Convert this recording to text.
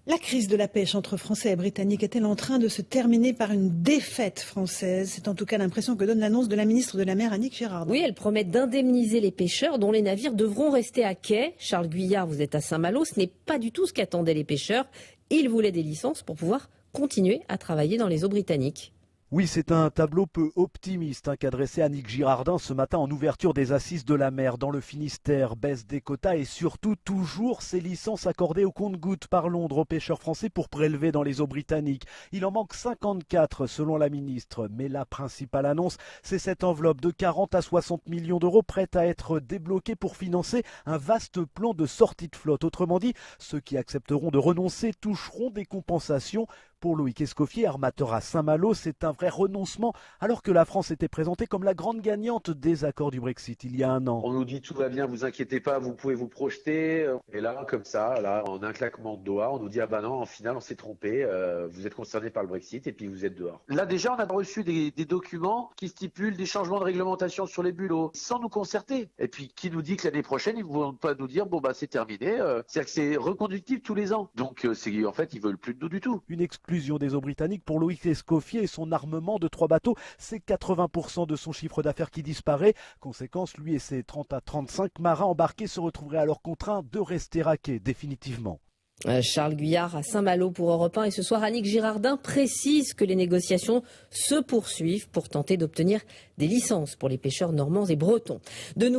La crise de la pêche entre Français et Britanniques est-elle en train de se terminer par une défaite française? C'est en tout cas l'impression que donne l'annonce de la ministre de la Mer, Annick Girardin. Oui, elle promet d'indemniser les pêcheurs dont les navires devront rester à quai. Charles Guyard, vous êtes à Saint-Malo, ce n'est pas du tout ce qu'attendaient les pêcheurs. Ils voulaient des licences pour pouvoir continuer à travailler dans les eaux britanniques. Oui, c'est un tableau peu optimiste qu'a dressé Annick Girardin ce matin en ouverture des Assises de la mer dans le Finistère. Baisse des quotas et surtout toujours ces licences accordées au compte-gouttes par Londres aux pêcheurs français pour prélever dans les eaux britanniques. Il en manque 54 selon la ministre. Mais la principale annonce, c'est cette enveloppe de 40 à 60 millions d'euros prête à être débloquée pour financer un vaste plan de sortie de flotte. Autrement dit, ceux qui accepteront de renoncer toucheront des compensations. Pour Loïc Escoffier, armateur à Saint-Malo, c'est un vrai renoncement alors que la France était présentée comme la grande gagnante des accords du Brexit il y a un an. On nous dit tout va bien, vous inquiétez pas, vous pouvez vous projeter. Et là, comme ça, là, en un claquement de doigts, on nous dit ah bah non, en finale on s'est trompé, vous êtes concerné par le Brexit et puis vous êtes dehors. Là déjà, on a reçu des documents qui stipulent des changements de réglementation sur les bulots sans nous concerter. Et puis qui nous dit que l'année prochaine, ils ne vont pas nous dire bon bah c'est terminé. C'est-à-dire que c'est reconductible tous les ans. Donc en fait, ils veulent plus de nous du tout. Une exclusion des eaux britanniques pour Loïc Escoffier et son armement de 3 bateaux, c'est 80% de son chiffre d'affaires qui disparaît. Conséquence, lui et ses 30 à 35 marins embarqués se retrouveraient alors contraints de rester à quai définitivement. Charles Guyard à Saint-Malo pour Europe 1 et ce soir Annick Girardin précise que les négociations se poursuivent pour tenter d'obtenir des licences pour les pêcheurs normands et bretons.